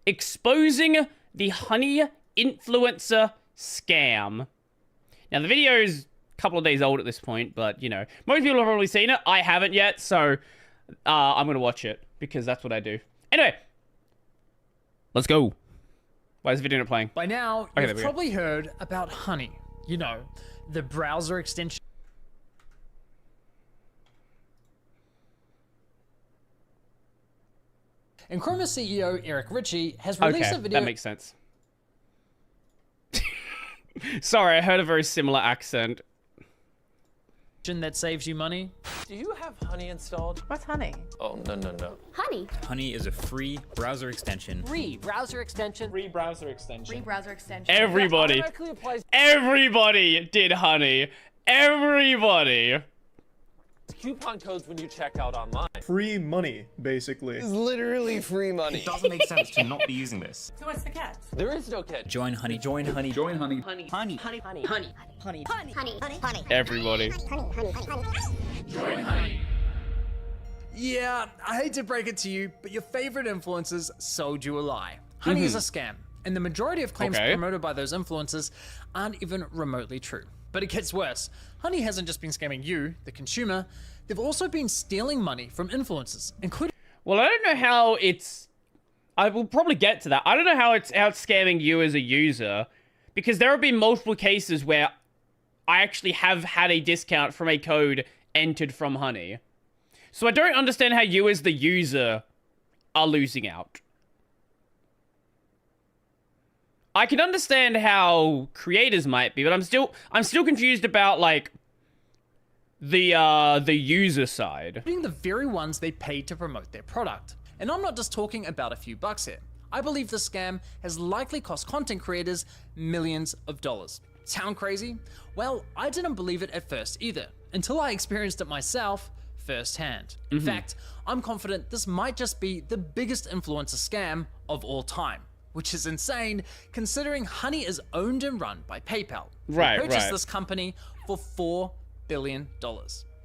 exposing the honey influencer scam. Now, the video is a couple of days old at this point, but, you know, most people have probably seen it. I haven't yet, so I'm going to watch it because that's what I do. Anyway, let's go. Why is the video not playing? By now, you've probably heard about Honey. You know, the browser extension. And Chroma CEO Eric Ritchie has released a video. That makes sense. Sorry, I heard a very similar accent. That saves you money. Do you have Honey installed? What's Honey? Oh, no. Honey. Honey is a free browser extension. Free browser extension. Free browser extension. Free browser extension. Everybody did Honey. Everybody. Coupon codes when you check out online. Free money, basically. It's literally free money. It doesn't make sense to not be using this. So what's the catch? There is no catch. Join Honey. Join Honey. Join Honey. Honey. Honey. Honey. Honey. Honey. Honey. Honey. Honey. Honey. Honey. Everybody. Join Honey. Yeah, I hate to break it to you, but your favorite influencers sold you a lie. Honey is a scam, and the majority of claims promoted by those influencers aren't even remotely true. But it gets worse. Honey hasn't just been scamming you, the consumer, they've also been stealing money from influencers, including... Well, I don't know how it's... I will probably get to that. I don't know how it's scamming you as a user, because there have been multiple cases where I actually have had a discount from a code entered from Honey. So I don't understand how you as the user are losing out. I can understand how creators might be, but I'm still confused about, like, the user side. Being the very ones they paid to promote their product. And I'm not just talking about a few bucks here. I believe the scam has likely cost content creators millions of dollars. Sound crazy? Well, I didn't believe it at first either, until I experienced it myself firsthand. In fact, I'm confident this might just be the biggest influencer scam of all time. Which is insane, considering Honey is owned and run by PayPal. Right, who purchased this company for $4 billion.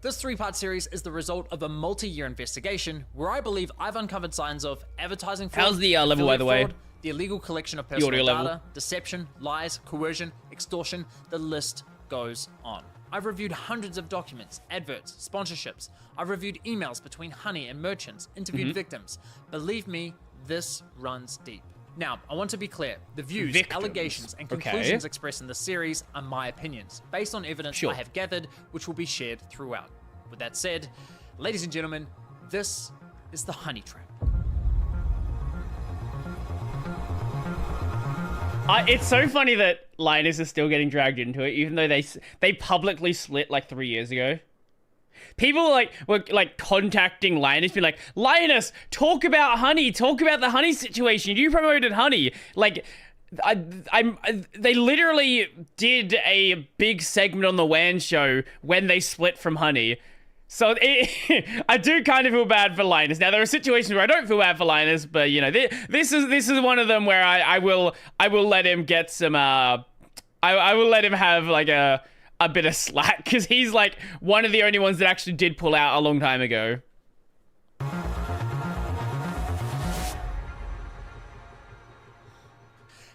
This three-part series is the result of a multi-year investigation where I believe I've uncovered signs of advertising fraud, how's the level, by the way? fraud, the illegal collection of personal data, deception, lies, coercion, extortion, the list goes on. I've reviewed hundreds of documents, adverts, sponsorships. I've reviewed emails between Honey and merchants, interviewed victims. Believe me, this runs deep. Now, I want to be clear, the views, allegations, and conclusions expressed in this series are my opinions, based on evidence I have gathered, which will be shared throughout. With that said, ladies and gentlemen, this is the Honey Trap. It's so funny that Linus is still getting dragged into it, even though they publicly split like 3 years ago. People were contacting Linus, being like, Linus, talk about Honey, talk about the Honey situation. You promoted Honey. Like, they literally did a big segment on the WAN show when they split from Honey. So I do kind of feel bad for Linus. Now there are situations where I don't feel bad for Linus, but you know, this is one of them where I will let him get some. I will let him have like a bit of slack, because he's like one of the only ones that actually did pull out a long time ago.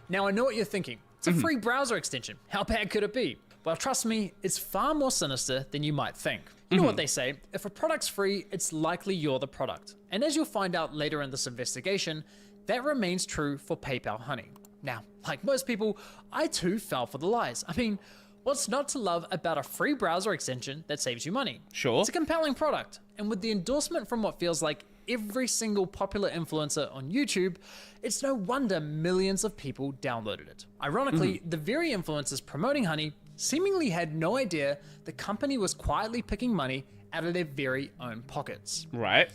Now I know what you're thinking. It's a free browser extension. How bad could it be? Well, trust me, it's far more sinister than you might think. You know what they say, if a product's free, it's likely you're the product. And as you'll find out later in this investigation, that remains true for PayPal Honey. Now, like most people, I too fell for the lies. I mean, what's not to love about a free browser extension that saves you money? Sure. It's a compelling product, and with the endorsement from what feels like every single popular influencer on YouTube, it's no wonder millions of people downloaded it. Ironically, the very influencers promoting Honey seemingly had no idea the company was quietly picking money out of their very own pockets. Right.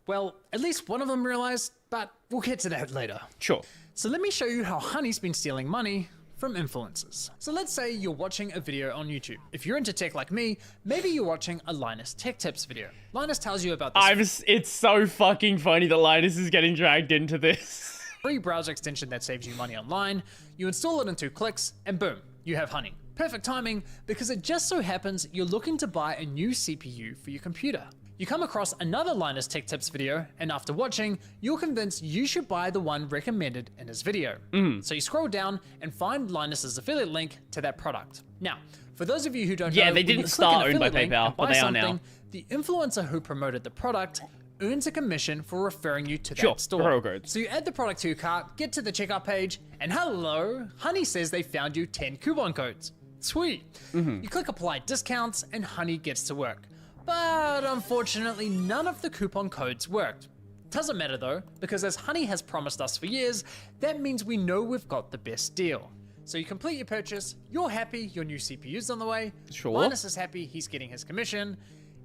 Well, at least one of them realized, but we'll get to that later. Sure. So let me show you how Honey's been stealing money from influencers. So let's say you're watching a video on YouTube. If you're into tech like me, maybe you're watching a Linus Tech Tips video. Linus tells you about this. It's so fucking funny that Linus is getting dragged into this. Free browser extension that saves you money online. You install it in 2 clicks, and boom, you have Honey. Perfect timing, because it just so happens you're looking to buy a new CPU for your computer. You come across another Linus Tech Tips video, and after watching, you're convinced you should buy the one recommended in his video. So you scroll down and find Linus's affiliate link to that product. Now, for those of you who don't know, Yeah, they when you didn't click start an owned by affiliate link PayPal, and buy but they are now. something, the influencer who promoted the product earns a commission for referring you to Sure, that store. referral codes. So you add the product to your cart, get to the checkout page, and hello, Honey says they found you 10 coupon codes. Sweet. You click apply discounts and Honey gets to work. But unfortunately, none of the coupon codes worked. Doesn't matter though, because as Honey has promised us for years, that means we know we've got the best deal. So you complete your purchase, you're happy, your new CPU's on the way, Sure. Linus is happy, he's getting his commission,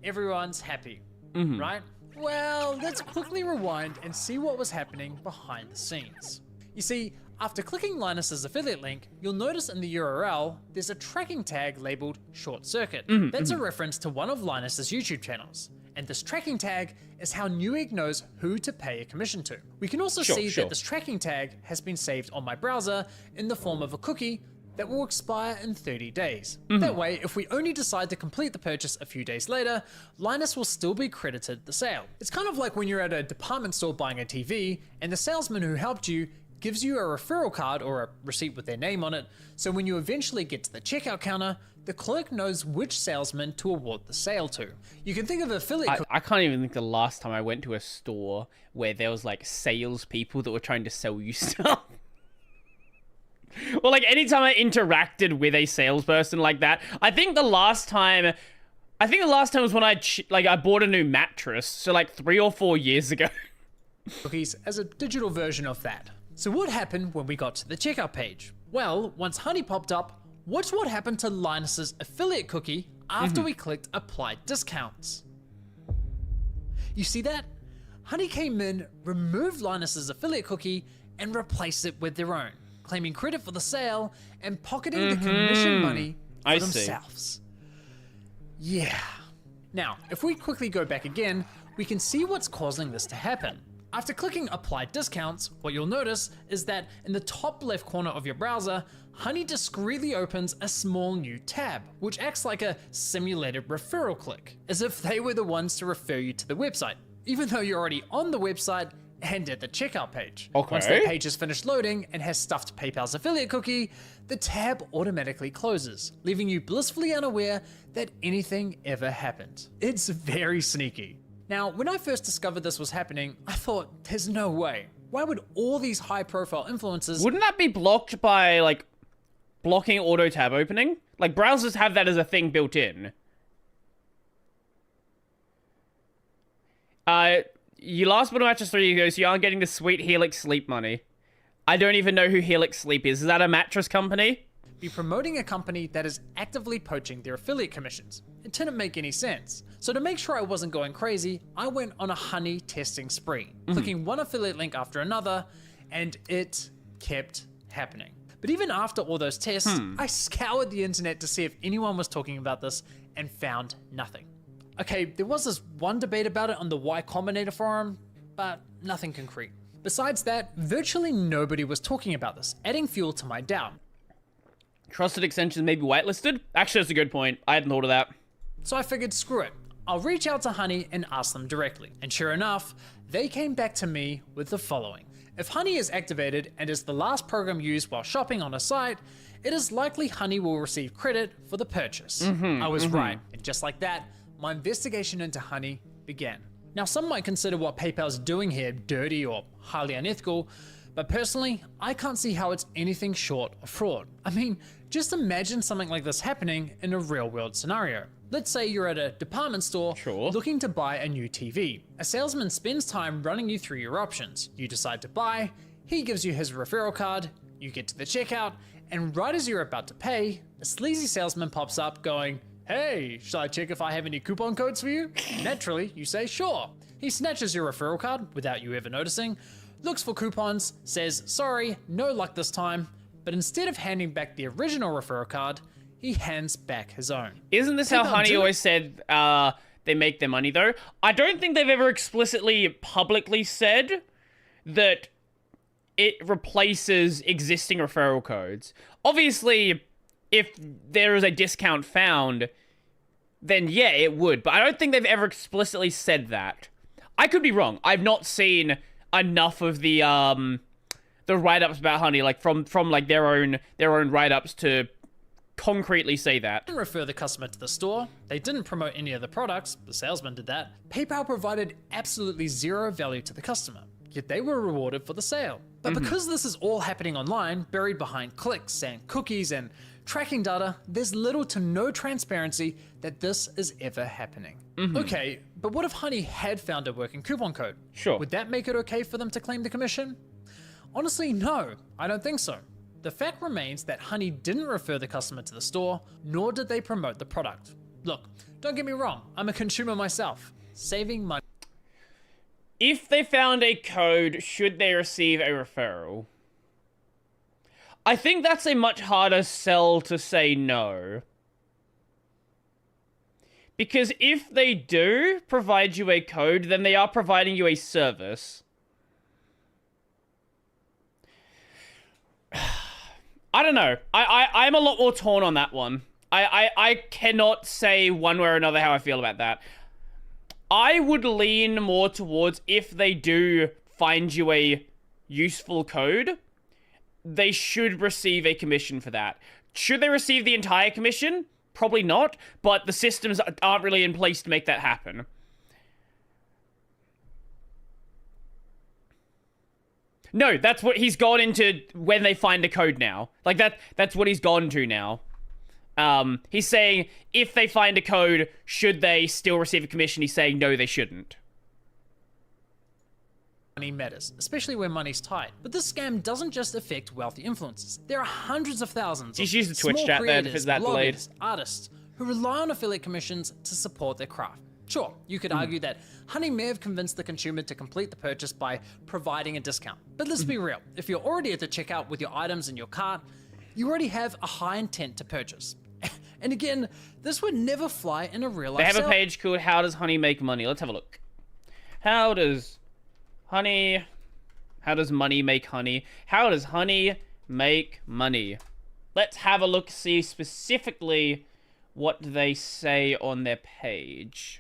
everyone's happy, right? Well, let's quickly rewind and see what was happening behind the scenes. You see, after clicking Linus's affiliate link, you'll notice in the URL, there's a tracking tag labeled short circuit. That's a reference to one of Linus's YouTube channels. And this tracking tag is how Newegg knows who to pay a commission to. We can also see that this tracking tag has been saved on my browser in the form of a cookie that will expire in 30 days. That way, if we only decide to complete the purchase a few days later, Linus will still be credited the sale. It's kind of like when you're at a department store buying a TV and the salesman who helped you gives you a referral card or a receipt with their name on it, so when you eventually get to the checkout counter, the clerk knows which salesman to award the sale to. You can think of affiliate... I can't even think the last time I went to a store where there was like salespeople that were trying to sell you stuff. Or like anytime I interacted with a salesperson like that, I think the last time was when I bought a new mattress, so like 3 or 4 years ago. Cookies as a digital version of that. So what happened when we got to the checkout page? Well, once Honey popped up, watch what happened to Linus's affiliate cookie after we clicked apply discounts. You see that? Honey came in, removed Linus's affiliate cookie, and replaced it with their own, claiming credit for the sale and pocketing the commission money for themselves. Yeah. Now, if we quickly go back again, we can see what's causing this to happen. After clicking apply discounts, what you'll notice is that in the top left corner of your browser, Honey discreetly opens a small new tab, which acts like a simulated referral click, as if they were the ones to refer you to the website, even though you're already on the website and at the checkout page. Once that page is finished loading and has stuffed PayPal's affiliate cookie, the tab automatically closes, leaving you blissfully unaware that anything ever happened. It's very sneaky. Now, when I first discovered this was happening, I thought, there's no way. Why would all these high-profile influencers... Wouldn't that be blocked by, like, blocking auto tab opening? Like, browsers have that as a thing built in. You last bought a mattress 3 years ago, so you aren't getting the sweet Helix Sleep money. I don't even know who Helix Sleep is. Is that a mattress company? Be promoting a company that is actively poaching their affiliate commissions. It didn't make any sense. So to make sure I wasn't going crazy, I went on a Honey testing spree, clicking one affiliate link after another, and it kept happening. But even after all those tests, I scoured the internet to see if anyone was talking about this and found nothing. Okay, there was this one debate about it on the Y Combinator forum, but nothing concrete. Besides that, virtually nobody was talking about this, adding fuel to my doubt. Trusted extensions may be whitelisted? Actually, that's a good point. I hadn't thought of that. So I figured, screw it. I'll reach out to Honey and ask them directly. And sure enough, they came back to me with the following. If Honey is activated and is the last program used while shopping on a site, it is likely Honey will receive credit for the purchase. I was right. And just like that, my investigation into Honey began. Now, some might consider what PayPal's doing here dirty or highly unethical, but personally, I can't see how it's anything short of fraud. I mean, just imagine something like this happening in a real-world scenario. Let's say you're at a department store looking to buy a new TV. A salesman spends time running you through your options. You decide to buy, he gives you his referral card, you get to the checkout, and right as you're about to pay, a sleazy salesman pops up going, "Hey, should I check if I have any coupon codes for you?" Naturally, you say sure. He snatches your referral card without you ever noticing, looks for coupons, says, "Sorry, no luck this time," but instead of handing back the original referral card, he hands back his own. Isn't this how Honey always said they make their money, though? I don't think they've ever explicitly publicly said that it replaces existing referral codes. Obviously, if there is a discount found, then yeah, it would. But I don't think they've ever explicitly said that. I could be wrong. I've not seen enough of the write-ups about Honey, like from like their own write-ups to concretely say that. They didn't refer the customer to the store. They didn't promote any of the products. The salesman did that. PayPal provided absolutely zero value to the customer, yet they were rewarded for the sale. But because this is all happening online, buried behind clicks and cookies and tracking data, there's little to no transparency that this is ever happening. Okay, but what if Honey had found a working coupon code? Sure. Would that make it okay for them to claim the commission? Honestly, no, I don't think so. The fact remains that Honey didn't refer the customer to the store, nor did they promote the product. Look, don't get me wrong, I'm a consumer myself. Saving money. If they found a code, should they receive a referral? I think that's a much harder sell to say no. Because if they do provide you a code, then they are providing you a service. I don't know. I'm a lot more torn on that one. I cannot say one way or another how I feel about that. I would lean more towards if they do find you a useful code, they should receive a commission for that. Should they receive the entire commission? Probably not, but the systems aren't really in place to make that happen. No, that's what he's gone into when they find a code now. Like, that's what he's gone to now. He's saying, if they find a code, should they still receive a commission? He's saying, no, they shouldn't. Money matters, especially when money's tight. But this scam doesn't just affect wealthy influencers. There are hundreds of thousands Just of use the Twitch small chat then, creators, if it's that delayed. bloggers, artists who rely on affiliate commissions to support their craft. Sure, you could argue that Honey may have convinced the consumer to complete the purchase by providing a discount. But let's be real, if you're already at the checkout with your items in your cart, you already have a high intent to purchase. And again, this would never fly in a real life They have sale. a page called How Does Honey Make Money? Let's have a look. How does money make honey? How does honey make money? Let's have a look, see specifically what they say on their page.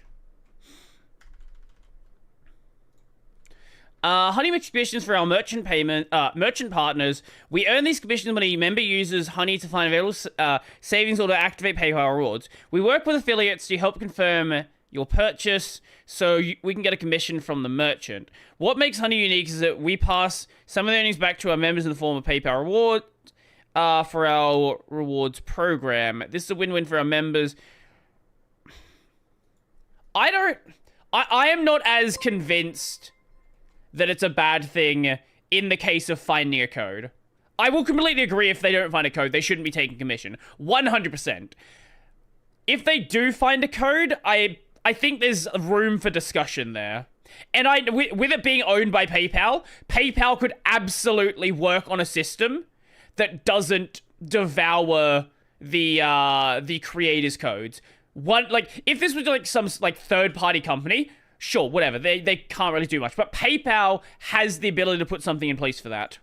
Honey makes commissions for our merchant partners. We earn these commissions when a member uses Honey to find available savings or to activate PayPal rewards. We work with affiliates to help confirm your purchase so we can get a commission from the merchant. What makes Honey unique is that we pass some of the earnings back to our members in the form of PayPal rewards for our rewards program. This is a win-win for our members. I am not as convinced that it's a bad thing in the case of finding a code. I will completely agree if they don't find a code, they shouldn't be taking commission. 100%. If they do find a code, I think there's room for discussion there. And with it being owned by PayPal, PayPal could absolutely work on a system that doesn't devour the creators' codes. If this was like some third-party company, sure, whatever. They can't really do much. But PayPal has the ability to put something in place for that.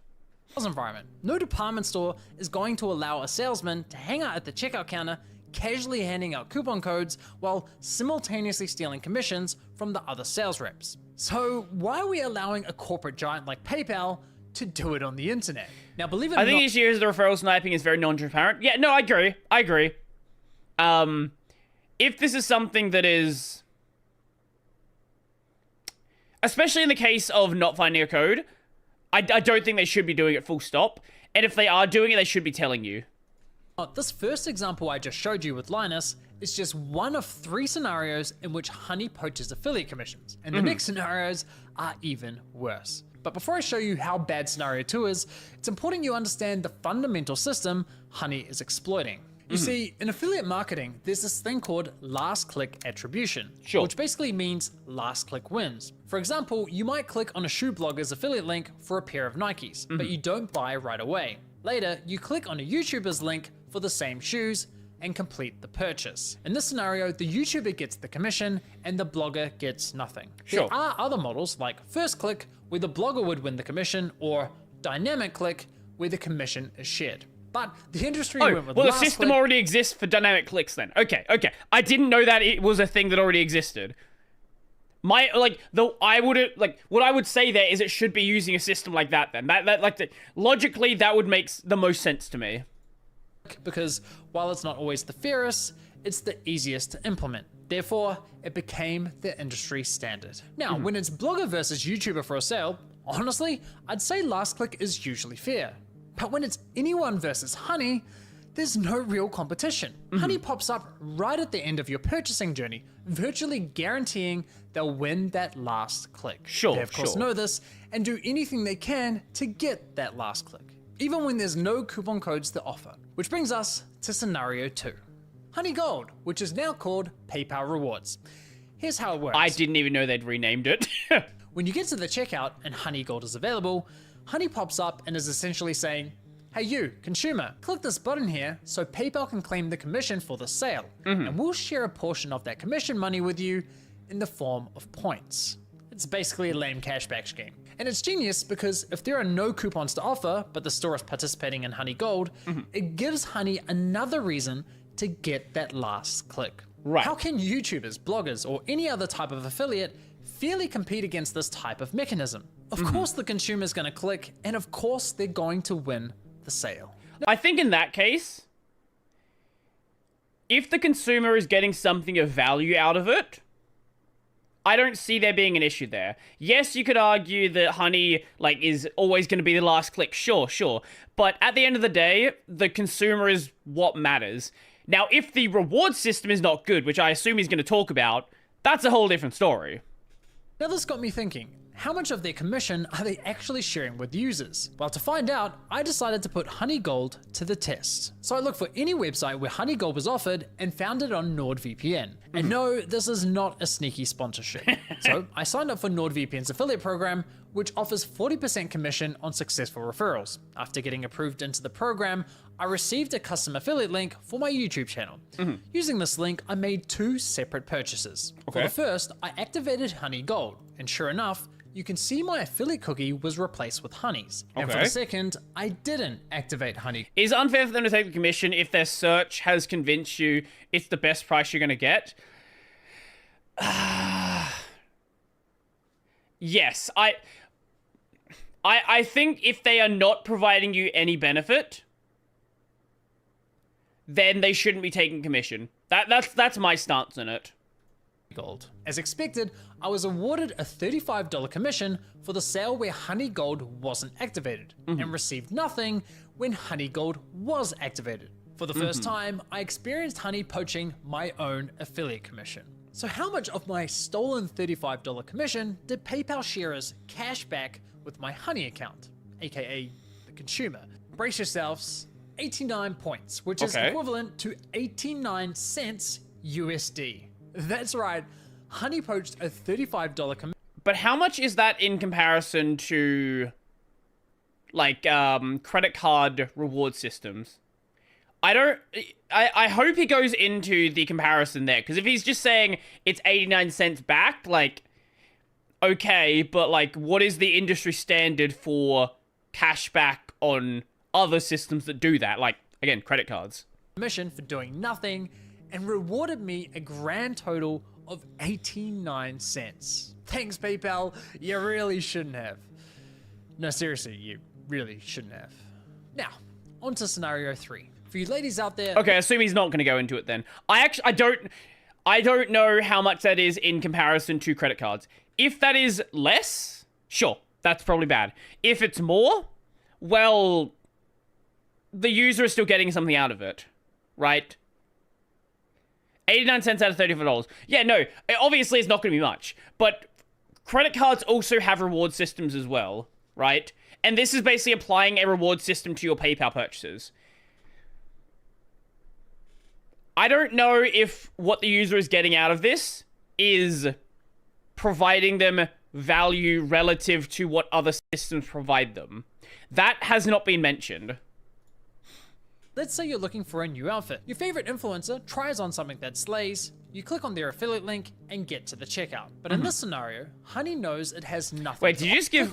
Environment. No department store is going to allow a salesman to hang out at the checkout counter, casually handing out coupon codes while simultaneously stealing commissions from the other sales reps. So why are we allowing a corporate giant like PayPal to do it on the internet? Now, believe it or not, I think issue is the referral sniping is very non-transparent. Yeah, no, I agree. If this is something that is, especially in the case of not finding a code, I don't think they should be doing it full stop. And if they are doing it, they should be telling you. This first example I just showed you with Linus is just one of 3 scenarios in which Honey poaches affiliate commissions. And the next scenarios are even worse. But before I show you how bad scenario 2 is, it's important you understand the fundamental system Honey is exploiting. You see, in affiliate marketing, there's this thing called last click attribution, which basically means last click wins. For example, you might click on a shoe blogger's affiliate link for a pair of Nikes, but you don't buy right away. Later, you click on a YouTuber's link for the same shoes and complete the purchase. In this scenario, the YouTuber gets the commission and the blogger gets nothing. There are other models like first click, where the blogger would win the commission, or dynamic click, where the commission is shared. But the industry Oh, went with well, the last system click. already exists for dynamic clicks then. Okay. I didn't know that it was a thing that already existed. What I would say there is it should be using a system like that then. Logically, that would make the most sense to me. Because while it's not always the fairest, it's the easiest to implement. Therefore, it became the industry standard. Now, when it's blogger versus YouTuber for a sale, honestly, I'd say last click is usually fair. But when it's anyone versus Honey, there's no real competition. Honey pops up right at the end of your purchasing journey, virtually guaranteeing they'll win that last click. Sure, They of course know this and do anything they can to get that last click, even when there's no coupon codes to offer. Which brings us to scenario 2. Honey Gold, which is now called PayPal Rewards. Here's how it works. I didn't even know they'd renamed it. When you get to the checkout and Honey Gold is available, Honey pops up and is essentially saying, hey you, consumer, click this button here so PayPal can claim the commission for the sale, and we'll share a portion of that commission money with you in the form of points. It's basically a lame cashback scheme. And it's genius because if there are no coupons to offer, but the store is participating in Honey Gold, it gives Honey another reason to get that last click. Right. How can YouTubers, bloggers, or any other type of affiliate fairly compete against this type of mechanism? Of course the consumer's gonna click, and of course they're going to win the sale. I think in that case, if the consumer is getting something of value out of it, I don't see there being an issue there. Yes, you could argue that Honey, is always going to be the last click. Sure. But at the end of the day, the consumer is what matters. Now, if the reward system is not good, which I assume he's going to talk about, that's a whole different story. Now this got me thinking, how much of their commission are they actually sharing with users? Well, to find out, I decided to put Honey Gold to the test. So I looked for any website where Honey Gold was offered and found it on NordVPN. And no, this is not a sneaky sponsorship. So I signed up for NordVPN's affiliate program, which offers 40% commission on successful referrals. After getting approved into the program, I received a custom affiliate link for my YouTube channel. Using this link, I made 2 separate purchases. For the first, I activated Honey Gold, and sure enough, you can see my affiliate cookie was replaced with Honey's. And for the second, I didn't activate Honey. Is it unfair for them to take the commission if their search has convinced you it's the best price you're going to get? Yes, I think if they are not providing you any benefit, then they shouldn't be taking commission. That's my stance on it. Gold. As expected, I was awarded a $35 commission for the sale where Honey Gold wasn't activated, and received nothing when Honey Gold was activated. For the first time, I experienced Honey poaching my own affiliate commission. So how much of my stolen $35 commission did PayPal share as cash back with my Honey account, aka the consumer? Brace yourselves, 89 points, which is equivalent to 89 cents USD. That's right, Honey poached a $35 commission. But how much is that in comparison to, credit card reward systems? I hope he goes into the comparison there, because if he's just saying it's 89 cents back, okay, but, what is the industry standard for cash back on other systems that do that? Again, credit cards. Commission for doing nothing, and rewarded me a grand total of 89 cents. Thanks, PayPal. You really shouldn't have. No, seriously, you really shouldn't have. Now, on to scenario 3. For you ladies out there... Okay, I assume he's not going to go into it then. I don't know how much that is in comparison to credit cards. If that is less, sure, that's probably bad. If it's more, well, the user is still getting something out of it, right? 89 cents out of $35. Yeah, no, obviously it's not going to be much, but credit cards also have reward systems as well, right? And this is basically applying a reward system to your PayPal purchases. I don't know if what the user is getting out of this is providing them value relative to what other systems provide them. That has not been mentioned. Let's say you're looking for a new outfit. Your favorite influencer tries on something that slays, you click on their affiliate link and get to the checkout. But in this scenario, Honey knows it has nothing. Wait, did you just give...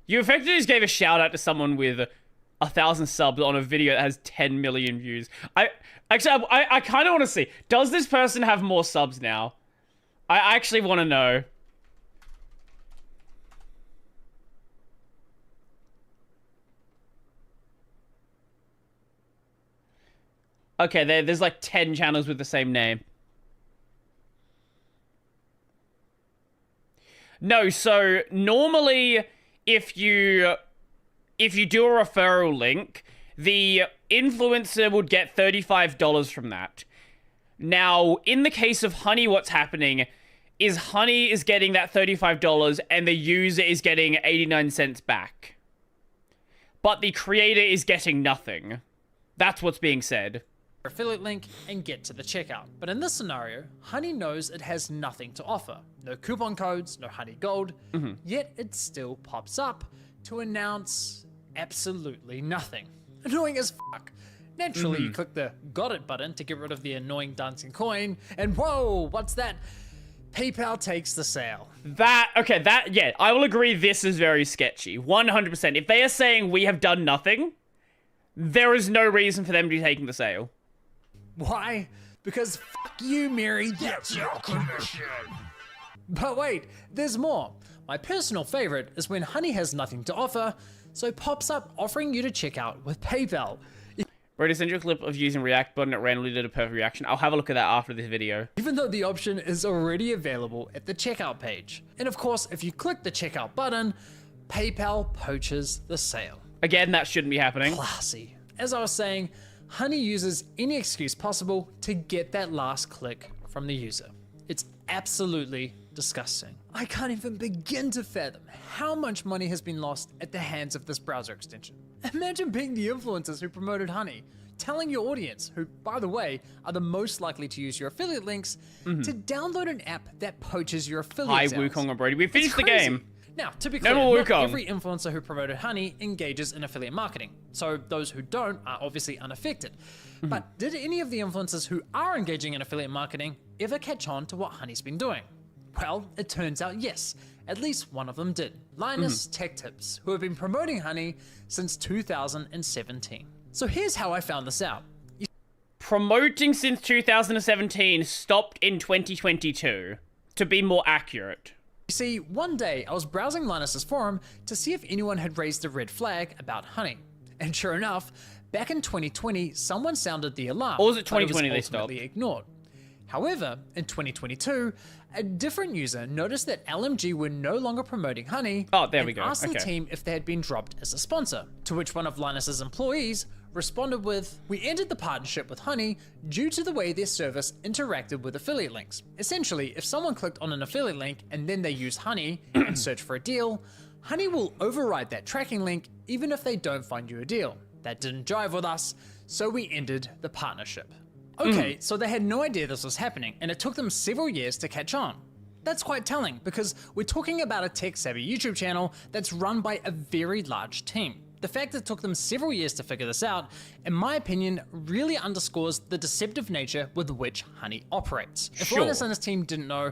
You effectively just gave a shout out to someone with 1,000 subs on a video that has 10 million views. I kind of want to see, does this person have more subs now? I actually want to know. Okay, there's like 10 channels with the same name. No, so normally if you do a referral link, the influencer would get $35 from that. Now, in the case of Honey, what's happening is Honey is getting that $35 and the user is getting 89 cents back. But the creator is getting nothing. That's what's being said. Affiliate link and get to the checkout. But in this scenario, Honey knows it has nothing to offer. No coupon codes, no Honey Gold, yet it still pops up to announce absolutely nothing. Annoying as fuck. Naturally, you click the got it button to get rid of the annoying dancing coin, and whoa, what's that? PayPal takes the sale. Yeah, I will agree this is very sketchy. 100%. If they are saying we have done nothing, there is no reason for them to be taking the sale. Why? Because fuck you, Mary, that's your commission. But wait, there's more. My personal favorite is when Honey has nothing to offer, so pops up offering you to check out with PayPal. Brodie, send you a clip of using React button. It randomly did a perfect reaction. I'll have a look at that after this video. Even though the option is already available at the checkout page. And of course, if you click the checkout button, PayPal poaches the sale. Again, that shouldn't be happening. Classy. As I was saying, Honey uses any excuse possible to get that last click from the user. It's absolutely disgusting. I can't even begin to fathom how much money has been lost at the hands of this browser extension. Imagine being the influencers who promoted Honey, telling your audience, who, by the way, are the most likely to use your affiliate links, to download an app that poaches your affiliate Hi, sales. Wukong and Brodie. We finished the game. Now, to be clear, more not Wukong. every influencer who promoted Honey engages in affiliate marketing, so those who don't are obviously unaffected. But did any of the influencers who are engaging in affiliate marketing ever catch on to what Honey's been doing? Well, it turns out yes, at least one of them did. Linus Tech Tips, who have been promoting Honey since 2017. So here's how I found this out. Promoting since 2017, stopped in 2022, to be more accurate. You see, one day I was browsing Linus's forum to see if anyone had raised a red flag about Honey. And sure enough, back in 2020, someone sounded the alarm. Or was it but 2020 they was stopped? ultimately ignored. However, in 2022, a different user noticed that LMG were no longer promoting Honey. Oh, there and we go. asked the Okay. team if they had been dropped as a sponsor, to which one of Linus's employees responded with, "We ended the partnership with Honey due to the way their service interacted with affiliate links. Essentially, if someone clicked on an affiliate link and then they used Honey and searched for a deal, Honey will override that tracking link even if they don't find you a deal. That didn't jive with us, so we ended the partnership." Okay, so they had no idea this was happening, and it took them several years to catch on. That's quite telling, because we're talking about a tech-savvy YouTube channel that's run by a very large team. The fact that it took them several years to figure this out, in my opinion, really underscores the deceptive nature with which Honey operates. If Sure. Linus and his team didn't know,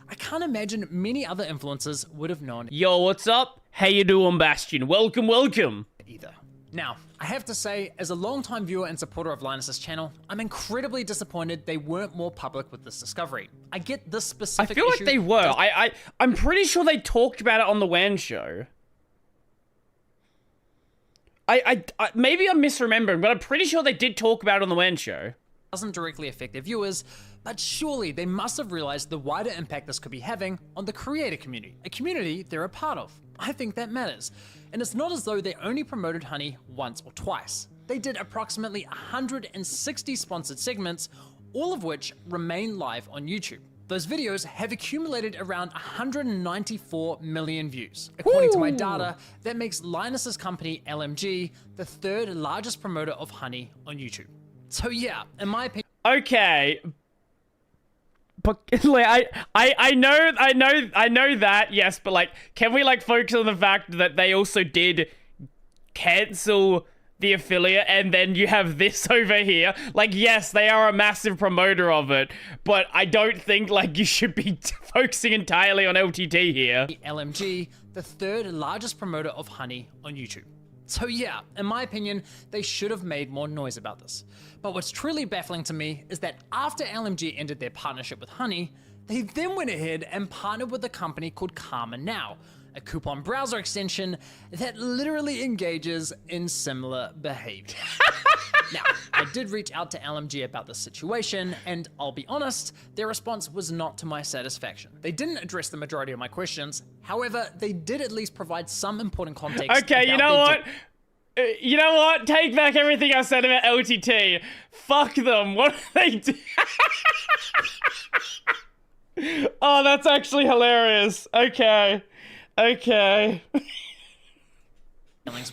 I can't imagine many other influencers would have known Yo, what's up? How you doing, Bastion? Welcome, welcome. either. Now, I have to say, as a longtime viewer and supporter of Linus's channel, I'm incredibly disappointed they weren't more public with this discovery. I get this I specific feel like issue they were. does- I'm pretty sure they talked about it on the WAN show. Maybe I'm misremembering, but I'm pretty sure they did talk about it on the WAN show. doesn't directly affect their viewers, but surely they must have realized the wider impact this could be having on the creator community, a community they're a part of. I think that matters. And it's not as though they only promoted Honey once or twice. They did approximately 160 sponsored segments, all of which remain live on YouTube. Those videos have accumulated around 194 million views. According to my data, that makes Linus's company, LMG, the third largest promoter of Honey on YouTube. So yeah, in my opinion, Okay. But like, I know that, yes, but like, can we like focus on the fact that they also did cancel the affiliate, and then you have this over here? Like, yes, they are a massive promoter of it, but I don't think like you should be focusing entirely on LTT here. LMG, the third largest promoter of Honey on YouTube. So yeah, in my opinion, they should have made more noise about this. But what's truly baffling to me is that after LMG ended their partnership with Honey, they then went ahead and partnered with a company called Karma Now, a coupon browser extension that literally engages in similar behavior. Now, I did reach out to LMG about this situation, and I'll be honest, their response was not to my satisfaction. They didn't address the majority of my questions. However, they did at least provide some important context. Okay, you know what? You know what? Take back everything I said about LTT. Fuck them. What do they do? Oh, that's actually hilarious. Okay.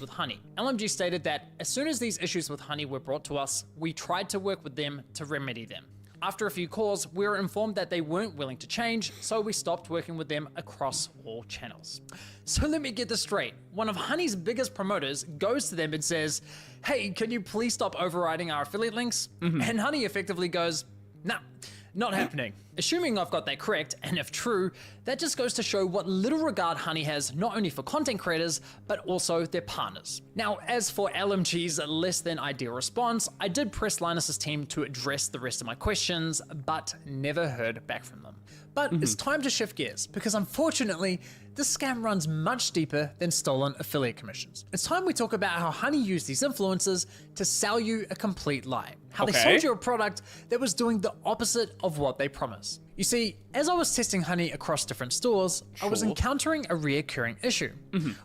With Honey. LMG stated that as soon as these issues with Honey were brought to us, we tried to work with them to remedy them. After a few calls, we were informed that they weren't willing to change, so we stopped working with them across all channels. So let me get this straight. One of Honey's biggest promoters goes to them and says, hey, can you please stop overriding our affiliate links? And Honey effectively goes, nah, not happening. Assuming I've got that correct, and if true, that just goes to show what little regard Honey has not only for content creators, but also their partners. Now, as for LMG's less than ideal response, I did press Linus's team to address the rest of my questions, but never heard back from them. But it's time to shift gears, because unfortunately, this scam runs much deeper than stolen affiliate commissions. It's time we talk about how Honey used these influencers to sell you a complete lie. How they sold you a product that was doing the opposite of what they promised. You see, as I was testing Honey across different stores, I was encountering a reoccurring issue.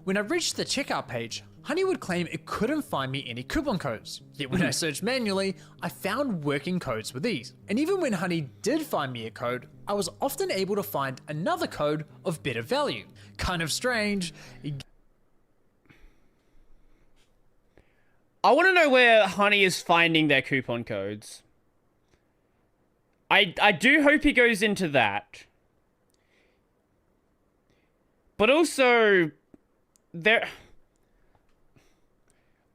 When I reached the checkout page, Honey would claim it couldn't find me any coupon codes. Yet when I searched manually, I found working codes with these. And even when Honey did find me a code, I was often able to find another code of better value. Kind of strange. I want to know where Honey is finding their coupon codes. I do hope he goes into that. But also,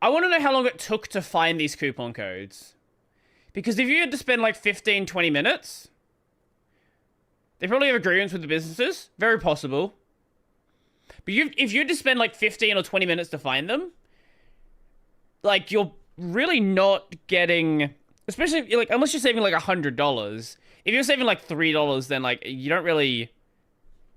I want to know how long it took to find these coupon codes. Because if you had to spend like 15, 20 minutes, they probably have agreements with the businesses. Very possible. But if you had to spend like 15 or 20 minutes to find them, like, you're really not getting, especially if, like, unless you're saving like $100. If you're saving like $3, then like you don't really,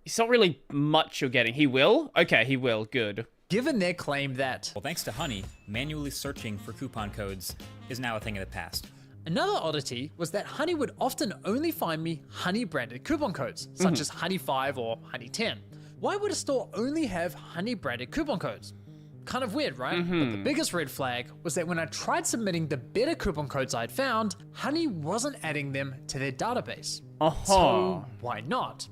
it's not really much you're getting. He will? Okay, he will. Good. Given their claim that, Well, thanks to Honey, manually searching for coupon codes is now a thing of the past. another oddity was that Honey would often only find me Honey branded coupon codes, such as Honey 5 or Honey 10. Why would a store only have Honey branded coupon codes? Kind of weird, right? But the biggest red flag was that when I tried submitting the better coupon codes I'd found, Honey wasn't adding them to their database. So why not?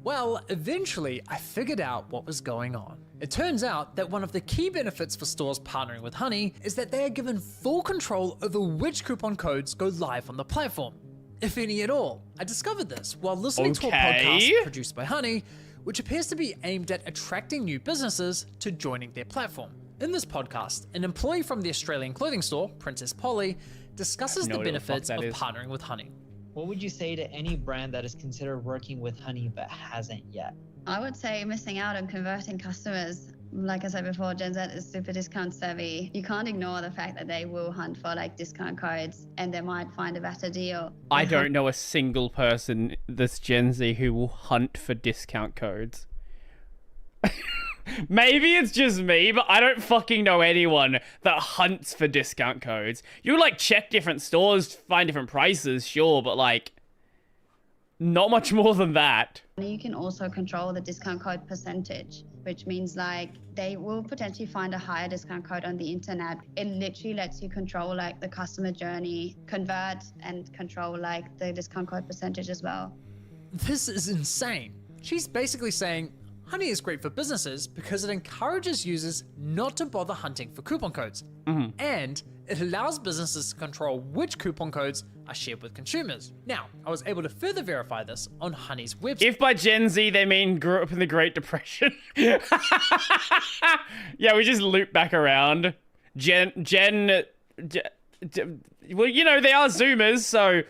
Well, eventually I figured out what was going on. It turns out that one of the key benefits for stores partnering with Honey is that they are given full control over which coupon codes go live on the platform, if any at all. I discovered this while listening to a podcast produced by Honey, which appears to be aimed at attracting new businesses to joining their platform. In this podcast, an employee from the Australian clothing store, Princess Polly, discusses the benefits of partnering with Honey. What would you say to any brand that is considered working with Honey but hasn't yet? I would say missing out on converting customers. Like I said before, Gen Z is super discount savvy. You can't ignore the fact that they will hunt for like discount codes and they might find a better deal. I don't know a single person that's Gen Z who will hunt for discount codes. Maybe it's just me, but I don't fucking know anyone that hunts for discount codes. You like check different stores, find different prices, sure, but like not much more than that. You can also control the discount code percentage, which means like they will potentially find a higher discount code on the internet. It literally lets you control like the customer journey, convert and control like the discount code percentage as well. This is insane. She's basically saying Honey is great for businesses because it encourages users not to bother hunting for coupon codes. And it allows businesses to control which coupon codes are shared with consumers. Now, I was able to further verify this on Honey's website. If by Gen Z they mean grew up in the Great Depression. Yeah, we just loop back around. Well, you know, they are Zoomers, so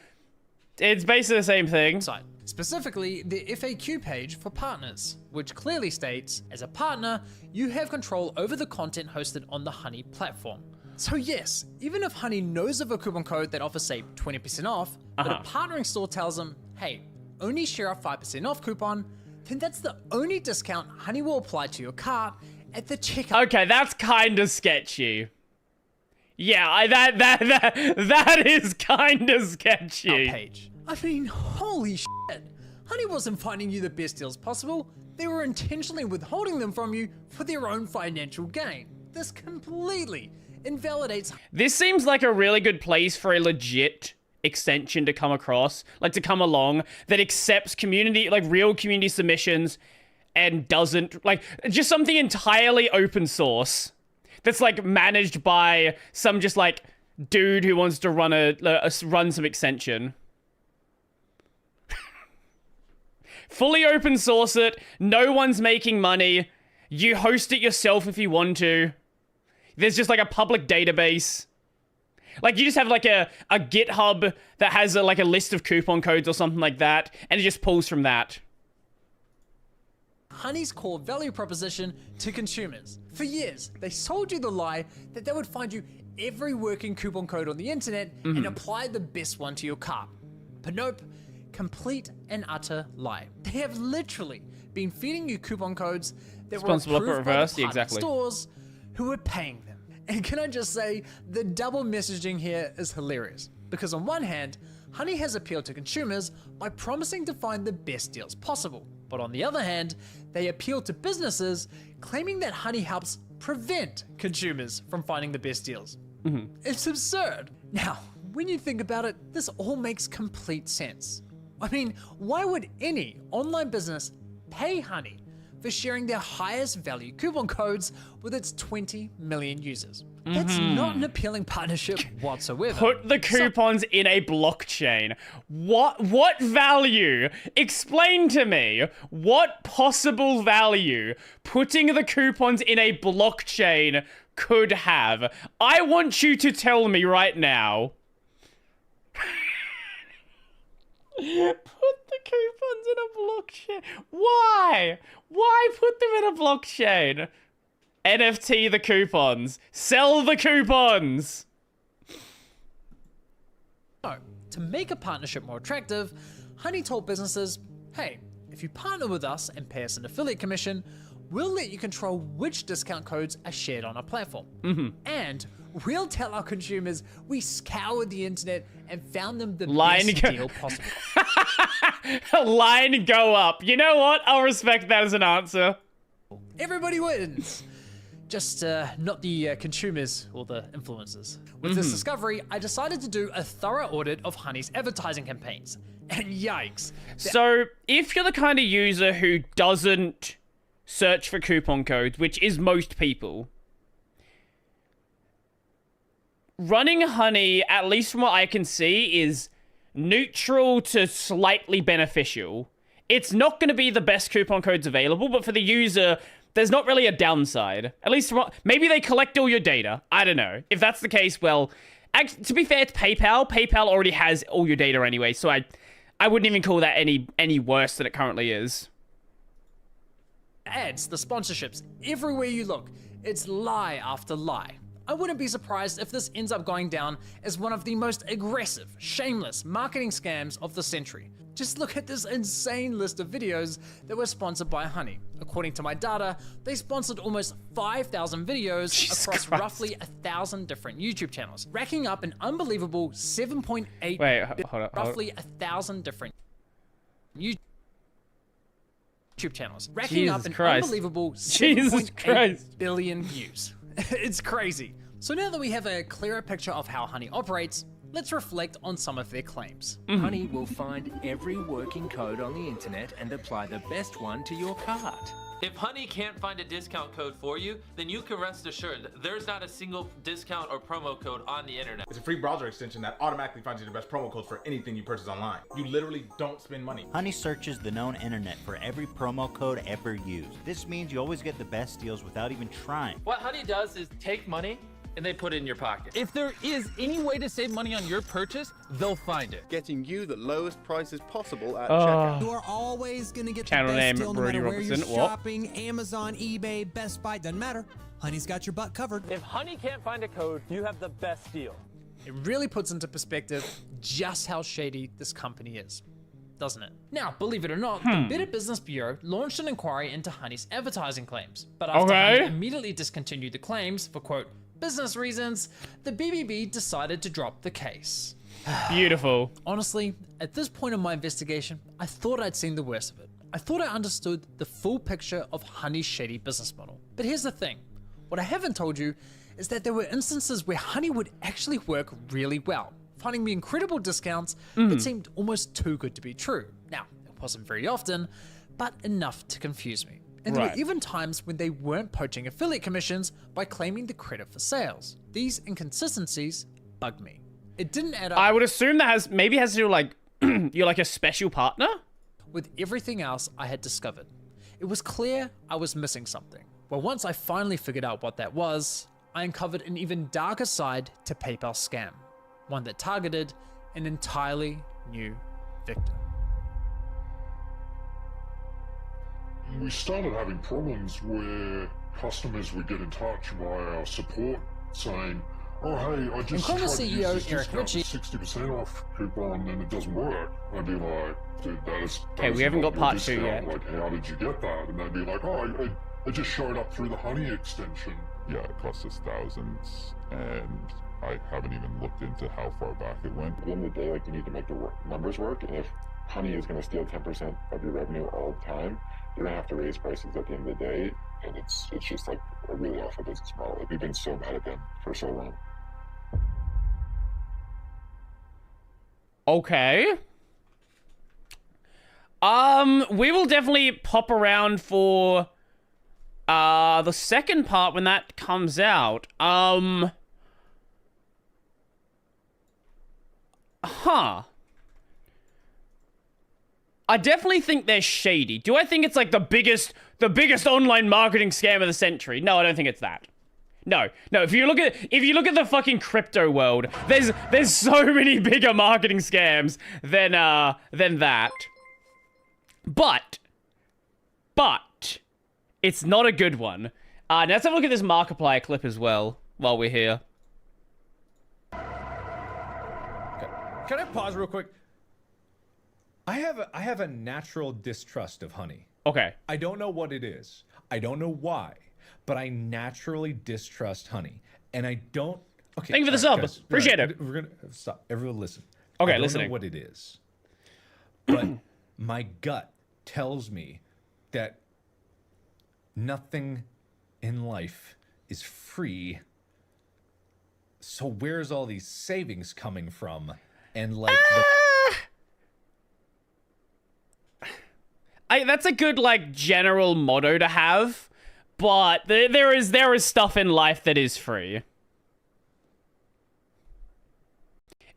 it's basically the same thing. Specifically, the FAQ page for partners, which clearly states, as a partner, you have control over the content hosted on the Honey platform. So yes, even if Honey knows of a coupon code that offers, say, 20% off, but a partnering store tells them, hey, only share a 5% off coupon, then that's the only discount Honey will apply to your cart at the checkout. Okay, that's kind of sketchy. Yeah, that is kind of sketchy. Page. I mean, holy shit. Honey wasn't finding you the best deals possible. They were intentionally withholding them from you for their own financial gain. This completely invalidates. This seems like a really good place for a legit extension to come across, like to come along, that accepts community, like real community submissions, and doesn't, like, just something entirely open source that's like managed by some just like dude who wants to run some extension. Fully open source it, no one's making money, you host it yourself if you want to. There's just like a public database. Like you just have like a GitHub that has like a list of coupon codes or something like that, and it just pulls from that. Honey's core value proposition to consumers. For years, they sold you the lie that they would find you every working coupon code on the internet and apply the best one to your cart. But nope, complete and utter lie. They have literally been feeding you coupon codes that were approved by the partner stores who were paying them. And can I just say, the double messaging here is hilarious. Because on one hand, Honey has appealed to consumers by promising to find the best deals possible. But on the other hand, they appeal to businesses claiming that Honey helps prevent consumers from finding the best deals. It's absurd. Now, when you think about it, this all makes complete sense. I mean, why would any online business pay Honey for sharing their highest value coupon codes with its 20 million users? That's not an appealing partnership whatsoever. Put the coupons in a blockchain. What value? Explain to me what possible value putting the coupons in a blockchain could have. I want you to tell me right now. Put the coupons in a blockchain. Why? Why put them in a blockchain? NFT the coupons. Sell the coupons. So, to make a partnership more attractive, Honey told businesses, hey, if you partner with us and pay us an affiliate commission, we'll let you control which discount codes are shared on our platform. And we'll tell our consumers we scoured the internet and found them the best deal possible. Line go up. You know what? I'll respect that as an answer. Everybody wins. Just not the consumers or the influencers. With this discovery, I decided to do a thorough audit of Honey's advertising campaigns. And yikes. So, if you're the kind of user who doesn't search for coupon codes, which is most people, running Honey, at least from what I can see, is neutral to slightly beneficial. It's not going to be the best coupon codes available, but for the user, there's not really a downside. At least, maybe they collect all your data. I don't know. If that's the case, well, to be fair to PayPal, PayPal already has all your data anyway, so I wouldn't even call that any worse than it currently is. Ads, the sponsorships, everywhere you look, it's lie after lie. I wouldn't be surprised if this ends up going down as one of the most aggressive, shameless marketing scams of the century. Just look at this insane list of videos that were sponsored by Honey. According to my data, they sponsored almost 5,000 videos across roughly 1,000 different YouTube channels, racking up an unbelievable 7.8 roughly 1,000 different YouTube channels, racking up an unbelievable 7.8 billion views. It's crazy. So now that we have a clearer picture of how Honey operates, let's reflect on some of their claims. Honey will find every working code on the internet and apply the best one to your cart. If Honey can't find a discount code for you, then you can rest assured that there's not a single discount or promo code on the internet. It's a free browser extension that automatically finds you the best promo codes for anything you purchase online. You literally don't spend money. Honey searches the known internet for every promo code ever used. This means you always get the best deals without even trying. What Honey does is take money and they put it in your pocket. If there is any way to save money on your purchase, they'll find it. Getting you the lowest prices possible at Oh. checkout. You are always going to get Channel the best name, deal no Brodie matter where you're Robertson. What? shopping. Amazon, eBay, Best Buy, doesn't matter. Honey's got your butt covered. If Honey can't find a code, you have the best deal. It really puts into perspective just how shady this company is, doesn't it? Now, believe it or not, the Better Business Bureau launched an inquiry into Honey's advertising claims, but after Honey immediately discontinued the claims for, quote, business reasons, the BBB decided to drop the case. Beautiful. Honestly, at this point in my investigation, I thought I'd seen the worst of it. I thought I understood the full picture of Honey's shady business model. But here's the thing. What I haven't told you is that there were instances where Honey would actually work really well, finding me incredible discounts that seemed almost too good to be true. Now, it wasn't very often, but enough to confuse me. And there were even times when they weren't poaching affiliate commissions by claiming the credit for sales. These inconsistencies bugged me. It didn't add up. I would assume that maybe has to do like, you're like a special partner? With everything else I had discovered. It was clear I was missing something. Well, once I finally figured out what that was, I uncovered an even darker side to PayPal scam. One that targeted an entirely new victim. We started having problems where customers would get in touch via our support saying, oh hey, I just tried to use this Eric Ritchie 60% off coupon and it doesn't work. I'd be like, dude, that is Okay, we haven't got part 2 yet. Like, how did you get that? And they'd be like, oh, I just showed up through the Honey extension. Yeah, it cost us thousands, and I haven't even looked into how far back it went. At the end of the day, like, you need to make the numbers work, and if Honey is going to steal 10% of your revenue all the time, you're going to have to raise prices at the end of the day, and it's just like a really awful business model. Like, we've been so mad at them for so long. Okay. We will definitely pop around for the second part when that comes out. I definitely think they're shady. Do I think it's like the biggest online marketing scam of the century? No, I don't think it's that. No. If you look at the fucking crypto world, there's so many bigger marketing scams than that. But it's not a good one. Now let's have a look at this Markiplier clip as well while we're here. Can I pause real quick? I have a natural distrust of Honey. Okay. I don't know what it is. I don't know why, but I naturally distrust Honey, and I don't. Okay. Thank you for the sub. Guys, Appreciate it. We're gonna stop. Everyone, listen. Okay, I don't listening. know what it is, but my gut tells me that nothing in life is free. So where's all these savings coming from? And like that's a good like general motto to have, but there is stuff in life that is free.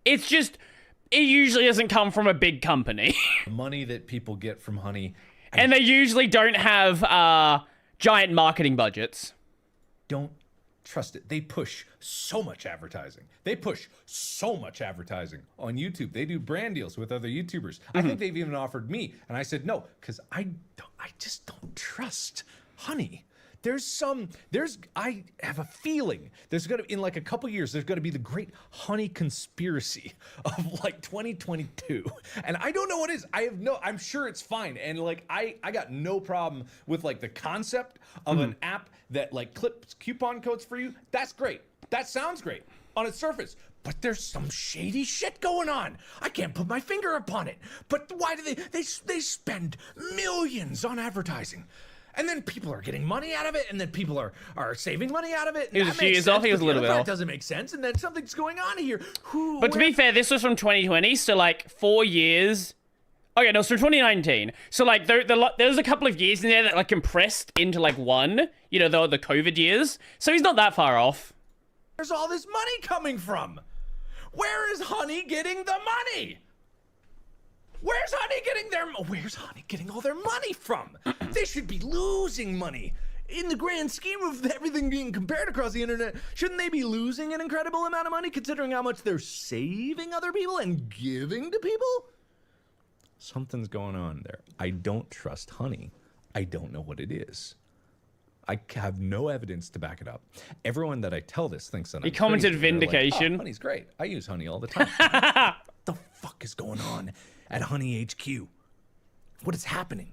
It's just it usually doesn't come from a big company. money that people get from Honey, and they usually don't have giant marketing budgets. Don't trust it. They push so much advertising. They push so much advertising on YouTube. They do brand deals with other YouTubers. I think they've even offered me, and I said no because I just don't trust Honey. I have a feeling there's gonna, in like a couple years, there's gonna be the great Honey conspiracy of like 2022. And I don't know what it is. I'm sure it's fine. And like, I got no problem with like the concept of an app that like clips coupon codes for you. That's great. That sounds great on its surface. But there's some shady shit going on. I can't put my finger upon it. But why do they spend millions on advertising? And then people are getting money out of it, and then people are saving money out of it. He was a few years off. He was a little bit off. That doesn't make sense, and then something's going on here. But to be fair, this was from 2020, so like 4 years. Okay, no, it's from 2019. So like there's a couple of years in there that like compressed into like one. You know, the COVID years. So he's not that far off. Where's all this money coming from? Where is Honey getting the money? Where's Honey getting all their money from? They should be losing money in the grand scheme of everything being compared across the internet, shouldn't they be losing an incredible amount of money considering how much they're saving other people and giving to people? Something's going on there. I don't trust Honey. I don't know what it is. I have no evidence to back it up. Everyone that I tell this thinks that he commented vindication. Like, oh, Honey's great. I use Honey all the time. What the fuck is going on at Honey HQ? What is happening?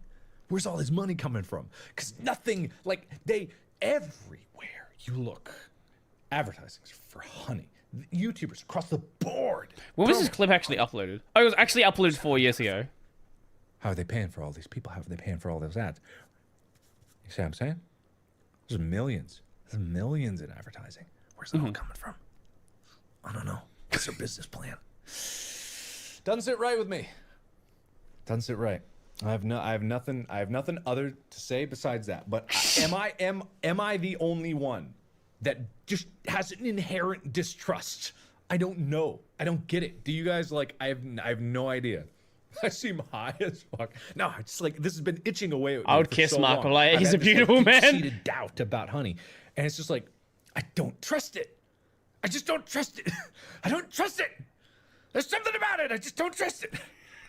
Where's all this money coming from? Because nothing, like, everywhere you look, advertising's for Honey. YouTubers across the board. When was this clip actually uploaded? Oh, it was actually uploaded 4 years ago. How are they paying for all these people? How are they paying for all those ads? You see what I'm saying? There's millions. There's millions in advertising. Where's that all coming from? I don't know. What's their business plan? Doesn't sit right with me. Doesn't sit right. I have nothing other to say besides that. But am I the only one that just has an inherent distrust? I don't know. I don't get it. Do you guys like? I have no idea. I seem high as fuck. No, it's like this has been itching away at me. I would kiss so Marco. long. Like, he's a beautiful man. Deep-seated doubt about Honey, and it's just like I don't trust it. I just don't trust it. I don't trust it. There's something about it. I just don't trust it.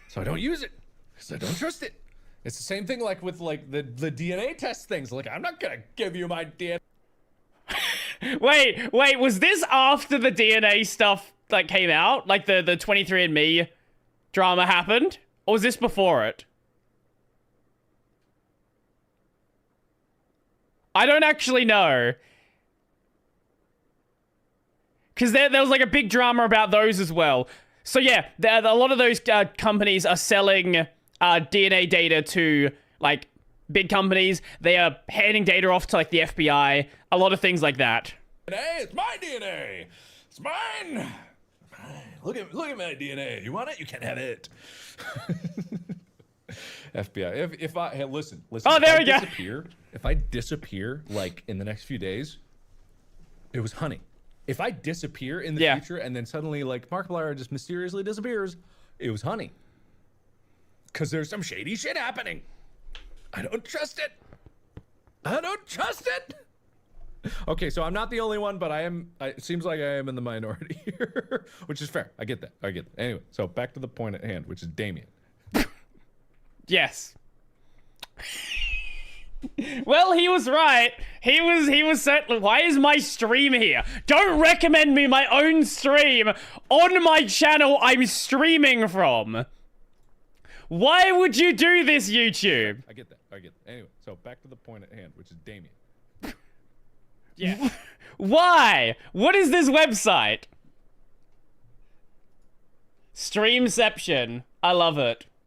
So I don't use it because I don't trust it. It's the same thing like with like the DNA test things. Like I'm not gonna give you my DNA. Wait, was this after the DNA stuff like came out? Like the 23andMe drama happened? Or was this before it? I don't actually know. Because there was like a big drama about those as well. So yeah, a lot of those companies are selling DNA data to like big companies. They are handing data off to like the FBI. A lot of things like that. DNA, it's my DNA. It's mine. Look at my DNA. You want it? You can't have it. FBI. If I hey, listen. Oh, there we go. If I disappear like in the next few days, it was Honey. If I disappear in the future and then suddenly like Markiplier just mysteriously disappears, it was Honey. Because there's some shady shit happening. I don't trust it. I don't trust it. Okay, so I'm not the only one, but it seems like I am in the minority here, which is fair. I get that. Anyway, so back to the point at hand, which is Damien. Yes. Well, he was right. He was certainly. Why is my stream here? Don't recommend me my own stream on my channel I'm streaming from. Why would you do this, YouTube? I get that. Anyway, so back to the point at hand, which is Damien. Yeah. Why? What is this website? Streamception. I love it.